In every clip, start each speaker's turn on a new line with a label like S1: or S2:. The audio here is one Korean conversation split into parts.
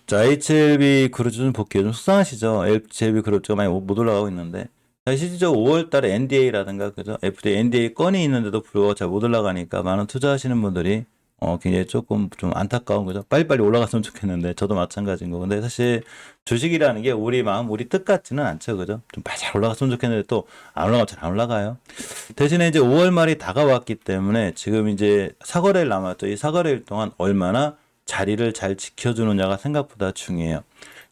S1: 자, HLB 그룹주 좀 볼게요. 좀 속상하시죠? HLB 그룹주가 많이 못 올라가고 있는데. 사실 실질적으로 5월 달에 NDA라든가, 그죠? FDA, NDA 건이 있는데도 불구하고 잘 못 올라가니까 많은 투자하시는 분들이, 굉장히 조금 좀 안타까운 거죠. 빨리빨리 올라갔으면 좋겠는데, 저도 마찬가지인 거. 근데 사실 주식이라는 게 우리 마음, 우리 뜻 같지는 않죠. 그죠? 좀 빨리 잘 올라갔으면 좋겠는데 또 안 올라가면 잘 안 올라가요. 대신에 이제 5월 말이 다가왔기 때문에 지금 이제 사거래일 남았죠. 이 사거래일 동안 얼마나 자리를 잘 지켜주느냐가 생각보다 중요해요.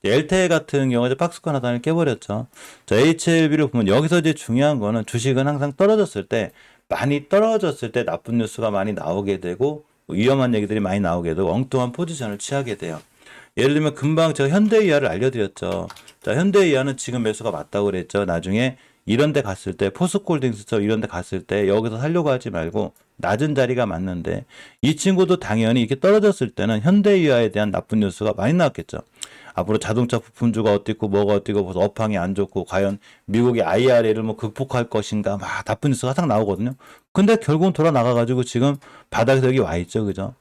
S1: 엘테 같은 경우에 이제 박스권 하단을 깨버렸죠. 자, HLB를 보면 여기서 이제 중요한 거는 주식은 항상 떨어졌을 때, 많이 떨어졌을 때 나쁜 뉴스가 많이 나오게 되고 위험한 얘기들이 많이 나오게 되고 엉뚱한 포지션을 취하게 돼요. 예를 들면 금방 제가 현대이하를 알려드렸죠. 자, 현대이하는 지금 매수가 맞다고 그랬죠. 나중에 이런 데 갔을 때 포스코홀딩스처럼 이런 데 갔을 때 여기서 살려고 하지 말고 낮은 자리가 맞는데 이 친구도 당연히 이렇게 떨어졌을 때는 현대이하에 대한 나쁜 뉴스가 많이 나왔겠죠. 앞으로 자동차 부품주가 어떻고 뭐가 어떻고 벌써 업황이 안 좋고 과연 미국의 IRA를 뭐 극복할 것인가 막 나쁜 뉴스가 항상 나오거든요. 근데 결국은 돌아 나가가지고 지금 바닥에서 여기 와 있죠. 그죠?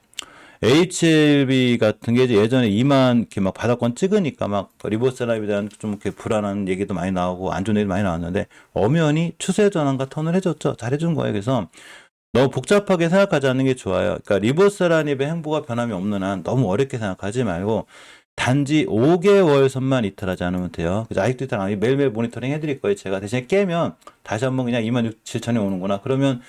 S1: HLB 같은 게 이제 예전에 2만 이렇게 막 바닥권 찍으니까 막 리버스랍에 대한 좀 이렇게 불안한 얘기도 많이 나오고 안 좋은 얘기도 많이 나왔는데 엄연히 추세 전환과 턴을 해줬죠. 잘해준 거예요. 그래서 너무 복잡하게 생각하지 않는 게 좋아요. 그러니까 리버스랍의 행보가 변함이 없는 한 너무 어렵게 생각하지 말고 단지 5개월 선만 이탈하지 않으면 돼요. 그래서 아직도 이탈 안 하고 매일매일 모니터링 해드릴 거예요. 제가 대신에 깨면 다시 한번 그냥 2만 6, 7천이 오는구나. 그러면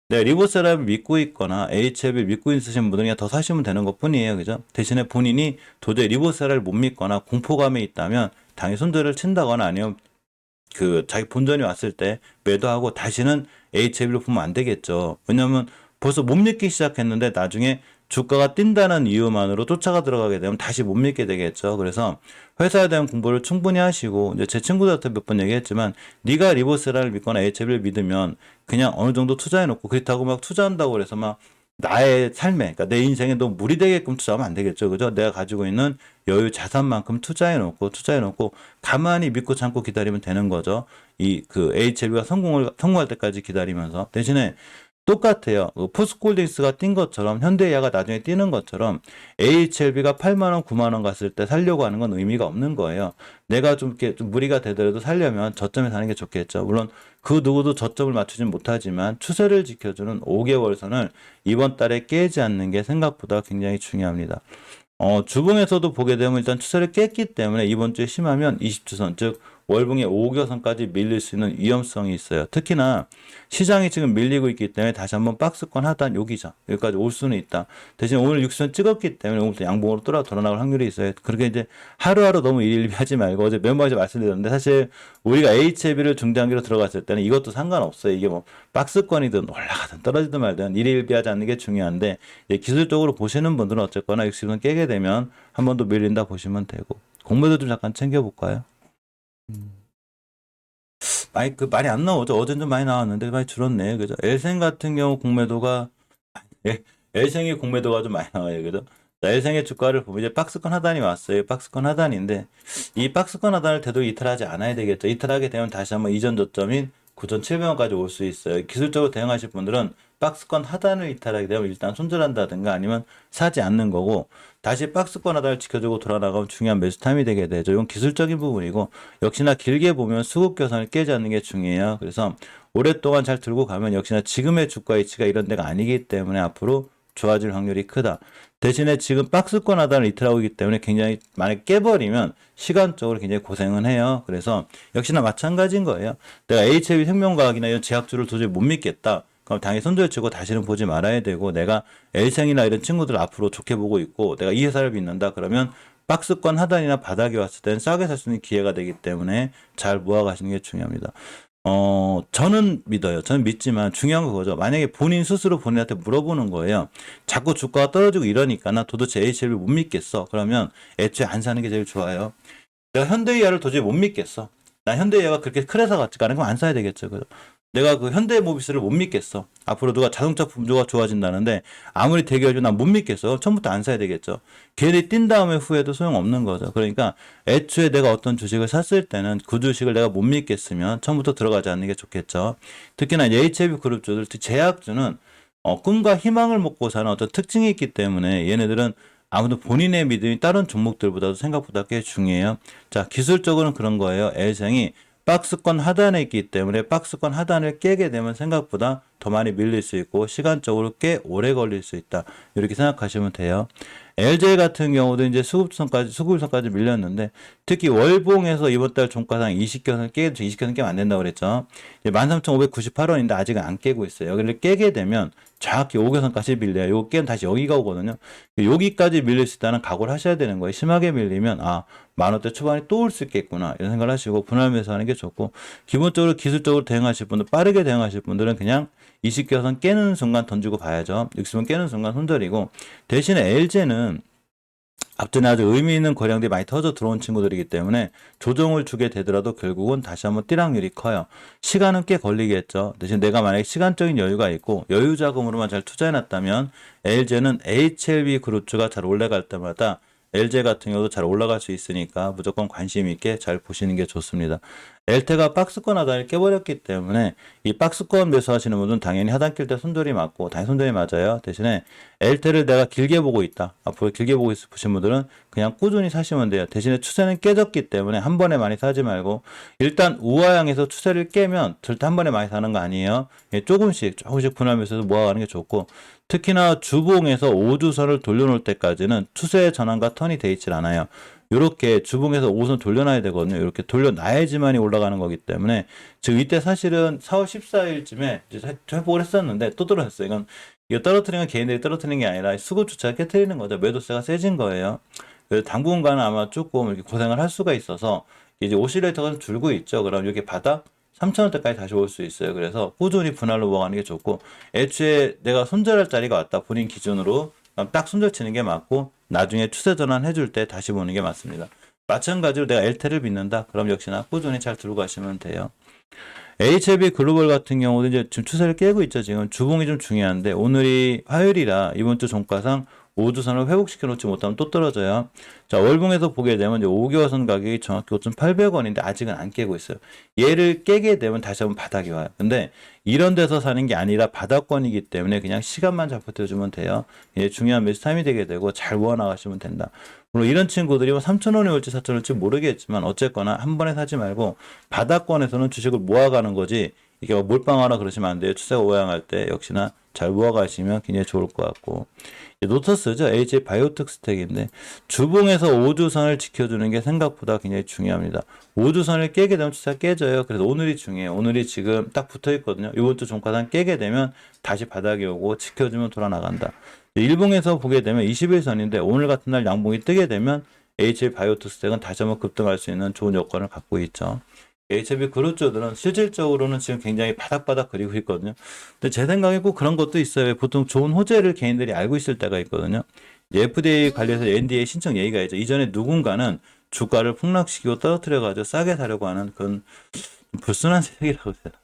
S1: 네, 리버스랍을 믿고 있거나 HLB를 믿고 있으신 분들은 그냥 더 사시면 되는 것 뿐이에요. 그죠? 대신에 본인이 도저히 리버스랍을 못 믿거나 공포감에 있다면 당연히 손절을 친다거나 아니면 그 자기 본전이 왔을 때 매도하고 다시는 HLB를 보면 안 되겠죠. 왜냐면 벌써 못 믿기 시작했는데 나중에 주가가 뛴다는 이유만으로 쫓아가 들어가게 되면 다시 못 믿게 되겠죠. 그래서 회사에 대한 공부를 충분히 하시고 이제 제 친구들한테 몇 번 얘기했지만 네가 리버스라를 믿거나 HLB를 믿으면 그냥 어느 정도 투자해 놓고 그렇다고 막 투자한다고 그래서 막 나의 삶에, 그러니까 내 인생에 너무 무리되게끔 투자하면 안 되겠죠. 그죠? 내가 가지고 있는 여유 자산만큼 투자해 놓고 가만히 믿고 참고 기다리면 되는 거죠. 이 그 HLB가 성공할 때까지 기다리면서 대신에 똑같아요. 그 포스코홀딩스가 뛴 것처럼 현대해양가 나중에 뛰는 것처럼 HLB가 8만 원, 9만 원 갔을 때 살려고 하는 건 의미가 없는 거예요. 내가 좀 이렇게 좀 무리가 되더라도 살려면 저점에 사는 게 좋겠죠. 물론 그 누구도 저점을 맞추진 못하지만 추세를 지켜주는 5개월 선을 이번 달에 깨지 않는 게 생각보다 굉장히 중요합니다. 주봉에서도 보게 되면 일단 추세를 깼기 때문에 이번 주에 심하면 20주선, 즉 월봉의 5개선까지 밀릴 수 있는 위험성이 있어요. 특히나 시장이 지금 밀리고 있기 때문에 다시 한번 박스권 하단 여기죠. 여기까지 올 수는 있다. 대신 오늘 6선 찍었기 때문에 오늘부터 양봉으로 돌아나갈 확률이 있어요. 그렇게 이제 하루하루 너무 일일비하지 말고 어제 멤버에서 말씀드렸는데 사실 우리가 HLB를 중장기로 들어갔을 때는 이것도 상관없어요. 이게 뭐 박스권이든 올라가든 떨어지든 말든 일일비하지 않는 게 중요한데 기술적으로 보시는 분들은 어쨌거나 60선 깨게 되면 한 번 더 밀린다 보시면 되고 공매도 좀 잠깐 챙겨볼까요? 많이 안 나오죠. 어제는 좀 많이 나왔는데 많이 줄었네. 그죠? 엘생 같은 경우 공매도가 엘생의 공매도가 좀 많이 나와요. 그죠? 자, 엘생의 주가를 보면 이제 박스권 하단이 왔어요. 박스권 하단인데 이 박스권 하단을 되도록 이탈하지 않아야 되겠죠. 이탈하게 되면 다시 한번 이전 저점인 9,700원까지 올 수 있어요. 기술적으로 대응하실 분들은 박스권 하단을 이탈하게 되면 일단 손절한다든가 아니면 사지 않는 거고 다시 박스권 하단을 지켜주고 돌아나가면 중요한 매수 타임이 되게 되죠. 이건 기술적인 부분이고 역시나 길게 보면 수급 교선을 깨지 않는 게 중요해요. 그래서 오랫동안 잘 들고 가면 역시나 지금의 주가 위치가 이런 데가 아니기 때문에 앞으로 좋아질 확률이 크다. 대신에 지금 박스권 하단을 이탈하고 있기 때문에 굉장히 만약 깨버리면 시간적으로 굉장히 고생은 해요. 그래서 역시나 마찬가지인 거예요. 내가 HLB 생명과학이나 이런 제약주를 도저히 못 믿겠다. 그럼 당연히 손절치고 다시는 보지 말아야 되고 내가 엘생이나 이런 친구들 앞으로 좋게 보고 있고 내가 이 회사를 믿는다 그러면 박스권 하단이나 바닥에 왔을 때는 싸게 살 수 있는 기회가 되기 때문에 잘 모아가시는 게 중요합니다. 저는 믿어요. 저는 믿지만 중요한 거 그거죠. 만약에 본인 스스로 본인한테 물어보는 거예요. 자꾸 주가가 떨어지고 이러니까 나 도대체 HLB 못 믿겠어. 그러면 애초에 안 사는 게 제일 좋아요. 내가 현대이하를 도저히 못 믿겠어. 난 현대이하가 그렇게 큰 회사 같지가 않은 건 안 사야 되겠죠. 그죠? 내가 그 현대모비스를 못 믿겠어. 앞으로 누가 자동차 품주가 좋아진다는데 아무리 대기해도 난 못 믿겠어. 처음부터 안 사야 되겠죠. 걔들이 뛴 다음에 후에도 소용없는 거죠. 그러니까 애초에 내가 어떤 주식을 샀을 때는 그 주식을 내가 못 믿겠으면 처음부터 들어가지 않는 게 좋겠죠. 특히나 HLB 그룹주들, 제약주는 꿈과 희망을 먹고 사는 어떤 특징이 있기 때문에 얘네들은 아무도 본인의 믿음이 다른 종목들보다도 생각보다 꽤 중요해요. 자, 기술적으로는 그런 거예요. L장이 박스권 하단에 있기 때문에 박스권 하단을 깨게 되면 생각보다 더 많이 밀릴 수 있고 시간적으로 꽤 오래 걸릴 수 있다. 이렇게 생각하시면 돼요. LJ 같은 경우도 이제 수급선까지 밀렸는데 특히 월봉에서 이번 달 종가상 20견을 20견을 깨면 안 된다고 그랬죠. 13,598원인데 아직은 안 깨고 있어요. 여기를 깨게 되면 정확히 5개선까지 밀려요. 요거 깨면 다시 여기가 오거든요. 여기까지 밀릴 수 있다는 각오를 하셔야 되는 거예요. 심하게 밀리면 만원대 초반에 또 올 수 있겠구나 이런 생각을 하시고 분할 매수하는 게 좋고 기본적으로 기술적으로 대응하실 분들 빠르게 대응하실 분들은 그냥 20개선 깨는 순간 던지고 봐야죠. 60원 깨는 순간 손절이고 대신에 LG는 앞전에 아주 의미 있는 거래량들이 많이 터져 들어온 친구들이기 때문에 조정을 주게 되더라도 결국은 다시 한번 띠락률이 커요. 시간은 꽤 걸리겠죠. 대신 내가 만약에 시간적인 여유가 있고 여유 자금으로만 잘 투자해놨다면 LG는 HLB 그룹주가 잘 올라갈 때마다 LG 같은 경우도 잘 올라갈 수 있으니까 무조건 관심 있게 잘 보시는 게 좋습니다. LT가 박스권 하단을 깨버렸기 때문에 이 박스권 매수하시는 분들은 당연히 하단 낄 때 손절이 맞고 당연히 손절이 맞아요. 대신에 LT를 내가 길게 보고 있다. 앞으로 길게 보고 있으신 분들은 그냥 꾸준히 사시면 돼요. 대신에 추세는 깨졌기 때문에 한 번에 많이 사지 말고 일단 우하향에서 추세를 깨면 절대 한 번에 많이 사는 거 아니에요. 조금씩 분할 매수해서 모아가는 게 좋고 특히나 주봉에서 5주선을 돌려놓을 때까지는 추세의 전환과 턴이 돼 있질 않아요. 이렇게 주봉에서 5선 돌려놔야 되거든요. 이렇게 돌려놔야지만이 올라가는 거기 때문에 지금 이때 사실은 4월 14일쯤에 회복을 했었는데 또 떨어졌어요. 이거 떨어뜨리는 건 개인들이 떨어뜨리는 게 아니라 수급주체가 깨트리는 거죠. 매도세가 세진 거예요. 그래서 당분간은 아마 조금 이렇게 고생을 할 수가 있어서 이제 오실레이터가 좀 줄고 있죠. 그럼 이렇게 바닥 3,000원대까지 다시 올 수 있어요. 그래서 꾸준히 분할로 모아가는 게 좋고 애초에 내가 손절할 자리가 왔다. 본인 기준으로 딱 손절 치는 게 맞고 나중에 추세 전환 해줄 때 다시 보는 게 맞습니다. 마찬가지로 내가 LT를 믿는다. 그럼 역시나 꾸준히 잘 들고 가시면 돼요. HLB 글로벌 같은 경우도 이제 지금 추세를 깨고 있죠. 지금 주봉이 좀 중요한데 오늘이 화요일이라 이번 주 종가상 5주선을 회복시켜 놓지 못하면 또 떨어져요. 자, 월봉에서 보게 되면 이제 5개월선 가격이 정확히 5,800원인데 아직은 안 깨고 있어요. 얘를 깨게 되면 다시 한번 바닥이 와요. 근데 이런 데서 사는 게 아니라 바닥권이기 때문에 그냥 시간만 잘 버텨주면 돼요. 이게 중요한 매수 타임이 되게 되고 잘 모아 나가시면 된다. 물론 이런 친구들이 뭐 3,000원이 올지 4,000원이 올지 모르겠지만 어쨌거나 한 번에 사지 말고 바닥권에서는 주식을 모아가는 거지 이게 뭐 몰빵하라 그러시면 안 돼요. 추세가 오양할 때 역시나 잘 모아가시면 굉장히 좋을 것 같고 노터스죠. HA 바이오텍 스택인데 주봉에서 5주선을 지켜주는 게 생각보다 굉장히 중요합니다. 5주선을 깨게 되면 추세가 깨져요. 그래서 오늘이 중요해요. 오늘이 지금 딱 붙어 있거든요. 이번 주 종가상 깨게 되면 다시 바닥에 오고 지켜주면 돌아 나간다. 일봉에서 보게 되면 21선인데 오늘 같은 날 양봉이 뜨게 되면 HA 바이오텍 스택은 다시 한번 급등할 수 있는 좋은 여건을 갖고 있죠. HLB 그룹주들은 실질적으로는 지금 굉장히 바닥바닥 그리고 있거든요. 근데 제 생각에 꼭 그런 것도 있어요. 보통 좋은 호재를 개인들이 알고 있을 때가 있거든요. FDA 관련해서 NDA 신청 얘기가 있죠. 이전에 누군가는 주가를 폭락시키고 떨어뜨려가지고 싸게 사려고 하는 그런 불순한 세력이라고 해야 되나.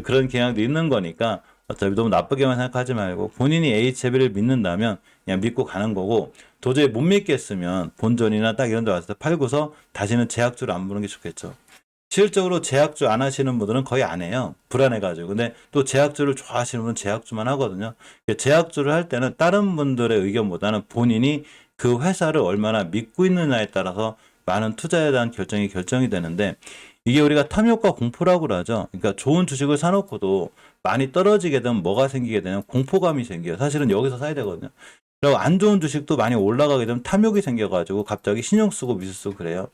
S1: 그런 경향도 있는 거니까 어차피 너무 나쁘게만 생각하지 말고 본인이 HLB를 믿는다면 그냥 믿고 가는 거고 도저히 못 믿겠으면 본전이나 딱 이런 데 와서 팔고서 다시는 제약주를 안 보는 게 좋겠죠. 실질적으로 제약주 안 하시는 분들은 거의 안 해요. 불안해가지고. 근데 또 제약주를 좋아하시는 분은 제약주만 하거든요. 제약주를 할 때는 다른 분들의 의견보다는 본인이 그 회사를 얼마나 믿고 있느냐에 따라서 많은 투자에 대한 결정이 되는데 이게 우리가 탐욕과 공포라고 그러죠. 그러니까 좋은 주식을 사놓고도 많이 떨어지게 되면 뭐가 생기게 되냐면 공포감이 생겨요. 사실은 여기서 사야 되거든요. 그리고 안 좋은 주식도 많이 올라가게 되면 탐욕이 생겨가지고 갑자기 신용 쓰고 미수 쓰고 그래요.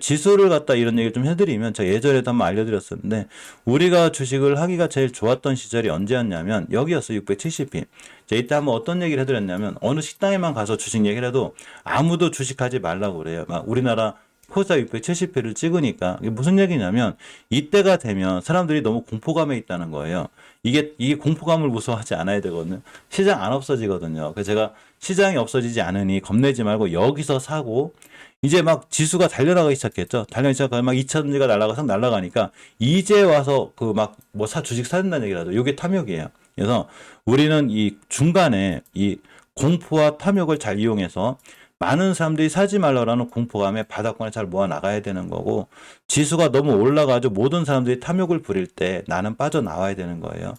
S1: 지수를 갖다 이런 얘기를 좀 해드리면 제가 예전에도 한번 알려드렸었는데 우리가 주식을 하기가 제일 좋았던 시절이 언제였냐면 여기였어요. 670p. 제가 이때 한번 어떤 얘기를 해드렸냐면 어느 식당에만 가서 주식 얘기를 해도 아무도 주식하지 말라고 그래요. 막 우리나라 코스닥 670회를 찍으니까 이게 무슨 얘기냐면 이때가 되면 사람들이 너무 공포감에 있다는 거예요. 이게 공포감을 무서워하지 않아야 되거든요. 시장 안 없어지거든요. 그래서 제가 시장이 없어지지 않으니 겁내지 말고 여기서 사고 이제 막 지수가 달려나가기 시작했죠. 달려나가기 시작하면 막 2차전지가 날아가니까 이제 와서 그 막 뭐 주식 사는다는 얘기를 하죠. 이게 탐욕이에요. 그래서 우리는 이 중간에 이 공포와 탐욕을 잘 이용해서 많은 사람들이 사지 말라라는 공포감에 바닥권에 잘 모아 나가야 되는 거고 지수가 너무 올라가지고 모든 사람들이 탐욕을 부릴 때 나는 빠져나와야 되는 거예요.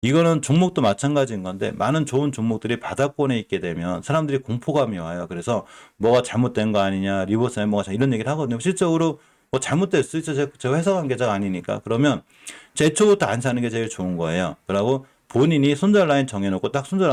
S1: 이거는 종목도 마찬가지인 건데 많은 좋은 종목들이 바닥권에 있게 되면 사람들이 공포감이 와요. 그래서 뭐가 잘못된 거 아니냐, 리버스에 뭐가 이런 얘기를 하거든요. 실적으로 뭐 잘못됐을 수 있죠. 제 회사 관계자가 아니니까. 그러면 제초부터 안 사는 게 제일 좋은 거예요. 그러고 본인이 손절 라인 정해놓고 딱 손절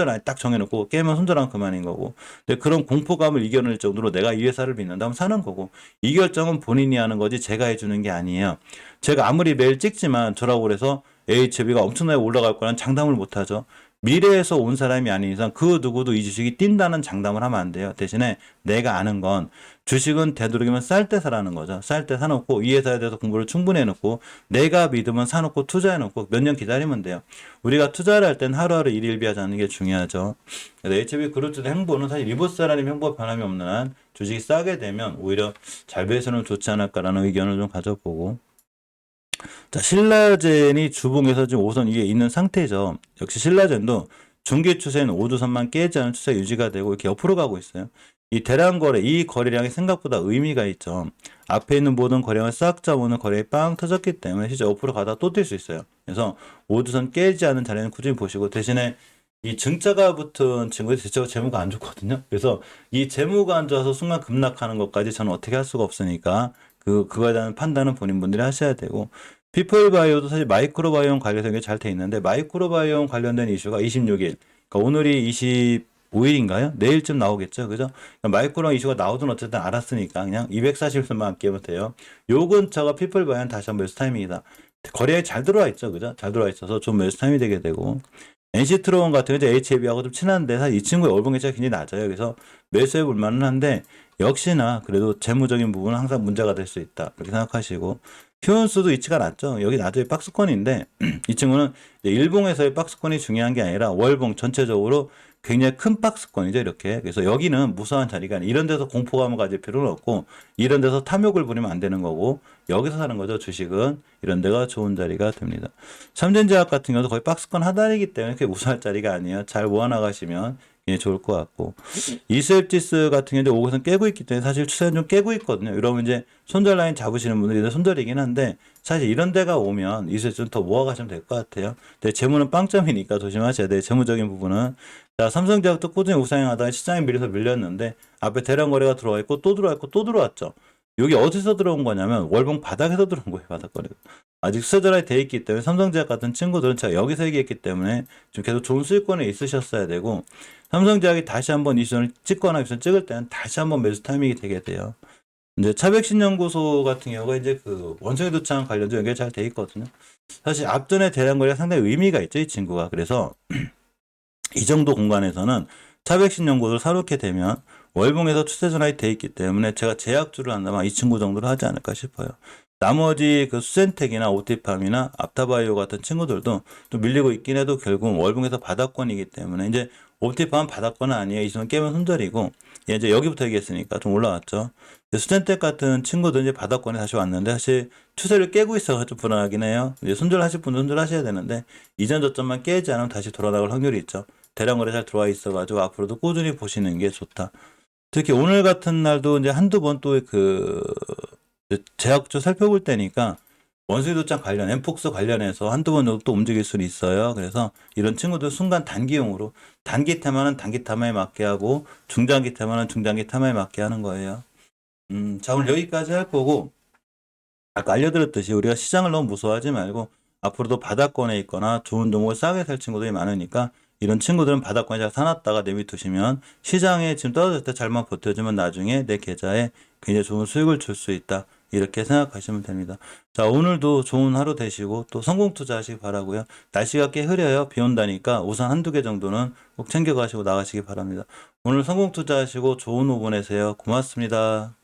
S1: 라인 딱 정해놓고 깨면 손절하면 그만인 거고. 근데 그런 공포감을 이겨낼 정도로 내가 이 회사를 믿는다면 사는 거고. 이 결정은 본인이 하는 거지 제가 해주는 게 아니에요. 제가 아무리 매일 찍지만 저라고 그래서 HB가 엄청나게 올라갈 거란 장담을 못 하죠. 미래에서 온 사람이 아닌 이상 그 누구도 이 주식이 뛴다는 장담을 하면 안 돼요. 대신에 내가 아는 건 주식은 되도록이면 쌀 때 사라는 거죠. 쌀 때 사놓고 이 회사에 대해서 공부를 충분히 해놓고 내가 믿으면 사놓고 투자해놓고 몇 년 기다리면 돼요. 우리가 투자를 할 땐 하루하루 일일비하지 않는 게 중요하죠. 그래서 HB 그룹주의 행보는 사실 리버스라는 행보가 변함이 없는 한 주식이 싸게 되면 오히려 잘 배수는 좋지 않을까라는 의견을 좀 가져보고, 자, 신라젠이 주봉에서 지금 5선 이게 있는 상태죠. 역시 신라젠도 중기 추세는 5주선만 깨지 않은 추세 유지가 되고 이렇게 옆으로 가고 있어요. 이 대량 거래, 이 거래량이 생각보다 의미가 있죠. 앞에 있는 모든 거래량을 싹 잡아오는 거래량이 빵 터졌기 때문에 실제 옆으로 가다 또 뛸 수 있어요. 그래서 5주선 깨지 않은 자리는 꾸준히 보시고, 대신에 이 증자가 붙은 친구들이 대체로 재무가 안 좋거든요. 그래서 이 재무가 안 좋아서 순간 급락하는 것까지 저는 어떻게 할 수가 없으니까 그거에 대한 판단은 본인분들이 하셔야 되고, 피플바이오도 사실 마이크로바이옴 관련된 게 잘 돼 있는데 마이크로바이옴 관련된 이슈가 26일, 그러니까 오늘이 25일인가요? 내일쯤 나오겠죠, 그죠? 그러니까 마이크로 이슈가 나오든 어쨌든 알았으니까 그냥 240선만 깨면 돼요. 요 근처가 피플바이오는 다시 한번 매수 타이밍이다. 거래에 잘 들어와 있죠, 그죠? 잘 들어와 있어서 좀 매수 타이밍이 되게 되고, NC트론 같은 경우 HAB하고 좀 친한데 사실 이 친구의 월봉 개체가 굉장히 낮아요. 그래서 매수해 볼 만은 한데 역시나 그래도 재무적인 부분은 항상 문제가 될 수 있다, 그렇게 생각하시고, 휴은수도 위치가 낮죠. 여기 나중에 박스권인데 이 친구는 일봉에서의 박스권이 중요한 게 아니라 월봉 전체적으로 굉장히 큰 박스권이죠, 이렇게. 그래서 여기는 무서운 자리가 아니라 이런 데서 공포감을 가질 필요는 없고 이런 데서 탐욕을 부리면 안 되는 거고, 여기서 사는 거죠. 주식은 이런 데가 좋은 자리가 됩니다. 삼전제약 같은 경우도 거의 박스권 하단이기 때문에 그렇게 무서워할 자리가 아니에요. 잘 모아나가시면 굉장히 좋을 것 같고, 이스앱지스 같은 경우는 5개선 깨고 있기 때문에 사실 추세는 좀 깨고 있거든요. 이러면 이제 손절 라인 잡으시는 분들이 손절이긴 한데 사실 이런 데가 오면 이스앱지스는 더 모아가시면 될 것 같아요. 근데 재무는 빵점이니까 조심하셔야 돼요. 재무적인 부분은. 자, 삼성제약도 꾸준히 우상향하다가 시장에 밀려서 밀렸는데 앞에 대량 거래가 들어와 있고 또 들어와 있고 또 들어왔죠. 여기 어디서 들어온 거냐면 월봉 바닥에서 들어온 거예요. 바닥거래가 아직 수저라에 돼 있기 때문에 삼성제약 같은 친구들은 제가 여기서 얘기했기 때문에 좀 계속 좋은 수익권에 있으셨어야 되고, 삼성제약이 다시 한번 이선을 찍거나 이선 찍을 때는 다시 한번 매수 타이밍이 되게 돼요. 이제 차백신연구소 같은 경우가 이제 그 원성이 도창 관련도 연결 잘 돼 있거든요. 사실 앞전에 대량 거래가 상당히 의미가 있죠, 이 친구가. 그래서 이 정도 공간에서는 차백신연구소를 사놓게 되면 월봉에서 추세 전환이 돼 있기 때문에 제가 제약주를 한다면 이 친구 정도로 하지 않을까 싶어요. 나머지 그 수젠텍이나 오티팜이나 앞타바이오 같은 친구들도 또 밀리고 있긴 해도 결국은 월봉에서 바닥권이기 때문에 이제 오티팜은 바닥권은 아니에요. 이 정도 깨면 손절이고, 이제 여기부터 얘기했으니까 좀 올라왔죠. 수젠텍 같은 친구들 이제 바닥권에 다시 왔는데 사실 추세를 깨고 있어서 좀 불안하긴 해요. 이제 손절하실 분은 손절하셔야 되는데 이전 저점만 깨지 않으면 다시 돌아나갈 확률이 있죠. 대량 거래 잘 들어와 있어가지고 앞으로도 꾸준히 보시는 게 좋다. 특히 오늘 같은 날도 이제 한두 번 또 그 제약주 살펴볼 때니까 원수도장 관련, 엠폭스 관련해서 한두 번 정도 또 움직일 수는 있어요. 그래서 이런 친구들 순간 단기용으로 단기 테마는 단기 테마에 맞게 하고 중장기 테마는 중장기 테마에 맞게 하는 거예요. 자, 오늘 여기까지 할 거고, 아까 알려드렸듯이 우리가 시장을 너무 무서워하지 말고 앞으로도 바닥권에 있거나 좋은 종목을 싸게 살 친구들이 많으니까 이런 친구들은 바닥권에 잘 사놨다가 내비두시면 시장에 지금 떨어질 때 잘만 버텨주면 나중에 내 계좌에 굉장히 좋은 수익을 줄 수 있다, 이렇게 생각하시면 됩니다. 자, 오늘도 좋은 하루 되시고 또 성공 투자하시기 바라고요. 날씨가 꽤 흐려요. 비 온다니까 우산 한두 개 정도는 꼭 챙겨가시고 나가시기 바랍니다. 오늘 성공 투자하시고 좋은 오후 보내세요. 고맙습니다.